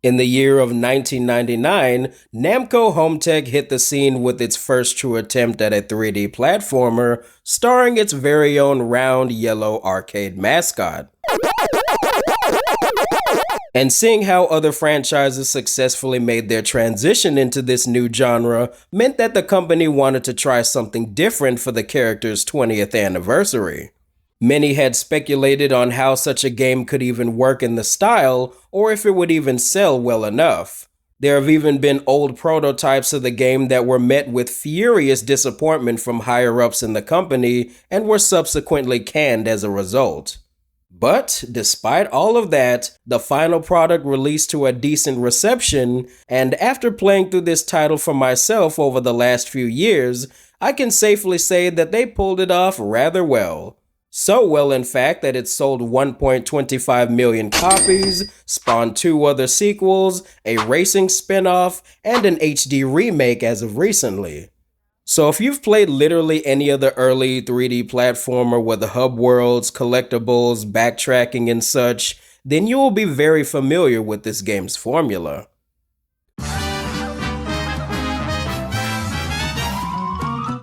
In the year of 1999, Namco Hometech hit the scene with its first true attempt at a 3D platformer, starring its very own round yellow arcade mascot. And seeing how other franchises successfully made their transition into this new genre meant that the company wanted to try something different for the character's 20th anniversary. Many had speculated on how such a game could even work in the style, or if it would even sell well enough. There have even been old prototypes of the game that were met with furious disappointment from higher-ups in the company and were subsequently canned as a result. But, despite all of that, the final product released to a decent reception, and after playing through this title for myself over the last few years, I can safely say that they pulled it off rather well. So well, in fact, that it sold 1.25 million copies, spawned 2 other sequels, a racing spin-off, and an HD remake as of recently. So if you've played literally any of the early 3D platformer with the hub worlds, collectibles, backtracking, and such, then you will be very familiar with this game's formula.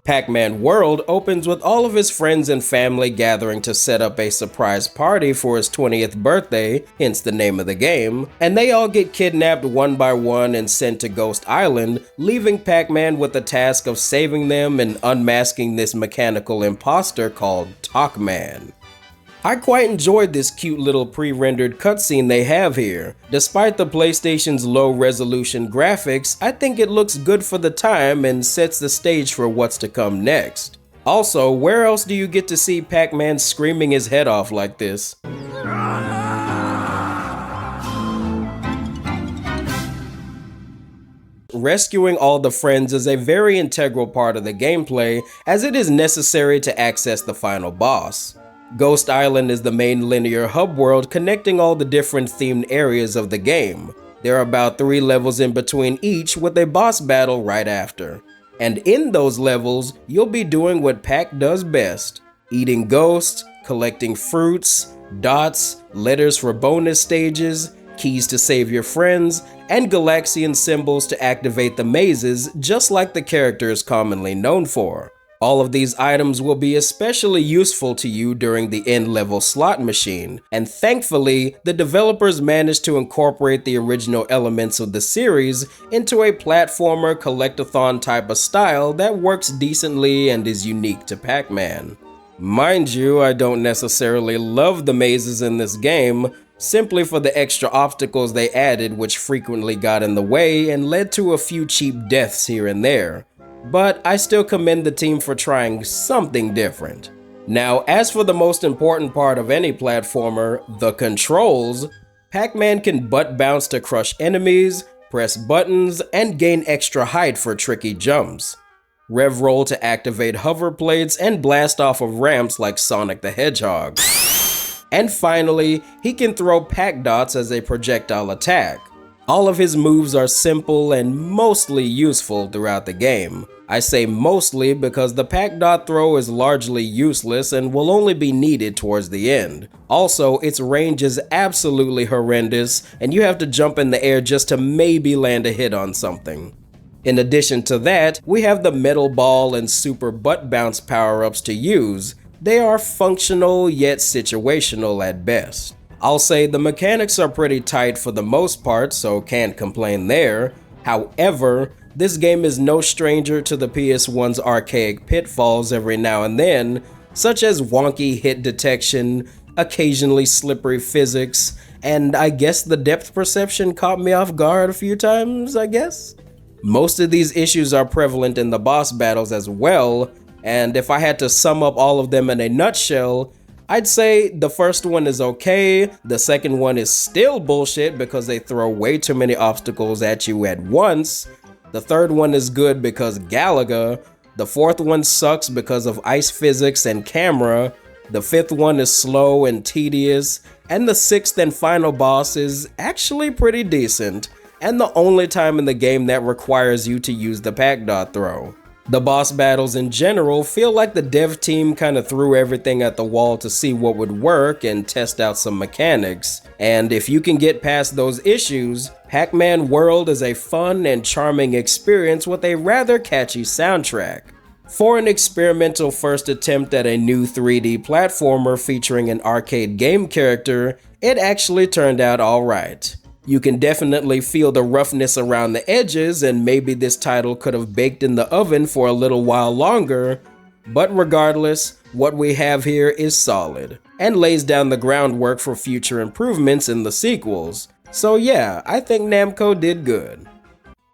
Pac-Man World opens with all of his friends and family gathering to set up a surprise party for his 20th birthday, hence the name of the game, and they all get kidnapped one by one and sent to Ghost Island, leaving Pac-Man with the task of saving them and unmasking this mechanical imposter called Pac-Man. I quite enjoyed this cute little pre-rendered cutscene they have here. Despite the PlayStation's low-resolution graphics, I think it looks good for the time and sets the stage for what's to come next. Also, where else do you get to see Pac-Man screaming his head off like this? Rescuing all the friends is a very integral part of the gameplay, as it is necessary to access the final boss. Ghost Island is the main linear hub world connecting all the different themed areas of the game. There are about 3 levels in between each, with a boss battle right after. And in those levels, you'll be doing what Pac does best: eating ghosts, collecting fruits, dots, letters for bonus stages, keys to save your friends, and Galaxian symbols to activate the mazes, just like the character is commonly known for. All of these items will be especially useful to you during the end-level slot machine, and thankfully, the developers managed to incorporate the original elements of the series into a platformer collectathon type of style that works decently and is unique to Pac-Man. Mind you, I don't necessarily love the mazes in this game, simply for the extra obstacles they added, which frequently got in the way and led to a few cheap deaths here and there. But I still commend the team for trying something different. Now, as for the most important part of any platformer, the controls, Pac-Man can butt bounce to crush enemies, press buttons, and gain extra height for tricky jumps. Rev roll to activate hover plates and blast off of ramps like Sonic the Hedgehog. And finally, he can throw Pac dots as a projectile attack. All of his moves are simple and mostly useful throughout the game. I say mostly because the Pac dot throw is largely useless and will only be needed towards the end. Also, its range is absolutely horrendous, and you have to jump in the air just to maybe land a hit on something. In addition to that, we have the metal ball and super butt bounce power-ups to use. They are functional yet situational at best. I'll say the mechanics are pretty tight for the most part, so can't complain there. However, this game is no stranger to the PS1's archaic pitfalls every now and then, such as wonky hit detection, occasionally slippery physics, and I guess the depth perception caught me off guard a few times, I guess? Most of these issues are prevalent in the boss battles as well, and if I had to sum up all of them in a nutshell, I'd say the first one is okay, the second one is still bullshit because they throw way too many obstacles at you at once, the third one is good because Galaga, the fourth one sucks because of ice physics and camera, the fifth one is slow and tedious, and the sixth and final boss is actually pretty decent, and the only time in the game that requires you to use the Pac dot throw. The boss battles in general feel like the dev team kind of threw everything at the wall to see what would work and test out some mechanics. And if you can get past those issues, Pac-Man World is a fun and charming experience with a rather catchy soundtrack. For an experimental first attempt at a new 3D platformer featuring an arcade game character, it actually turned out alright. You can definitely feel the roughness around the edges, and maybe this title could have baked in the oven for a little while longer, but regardless, what we have here is solid, and lays down the groundwork for future improvements in the sequels. So yeah, I think Namco did good.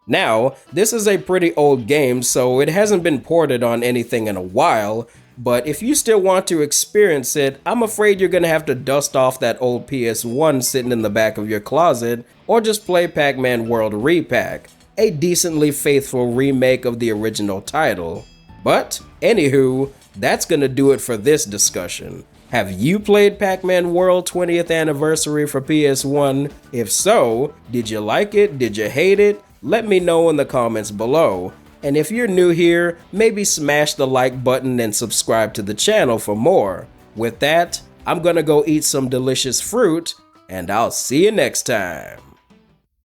Now, this is a pretty old game, so it hasn't been ported on anything in a while, but if you still want to experience it, I'm afraid you're gonna have to dust off that old PS1 sitting in the back of your closet, or just play Pac-Man World re-pac, a decently faithful remake of the original title. But, anywho, that's gonna do it for this discussion. Have you played Pac-Man World 20th Anniversary for PS1? If so, did you like it? Did you hate it? Let me know in the comments below. And if you're new here, maybe smash the like button and subscribe to the channel for more. With that, I'm gonna go eat some delicious fruit, and I'll see you next time.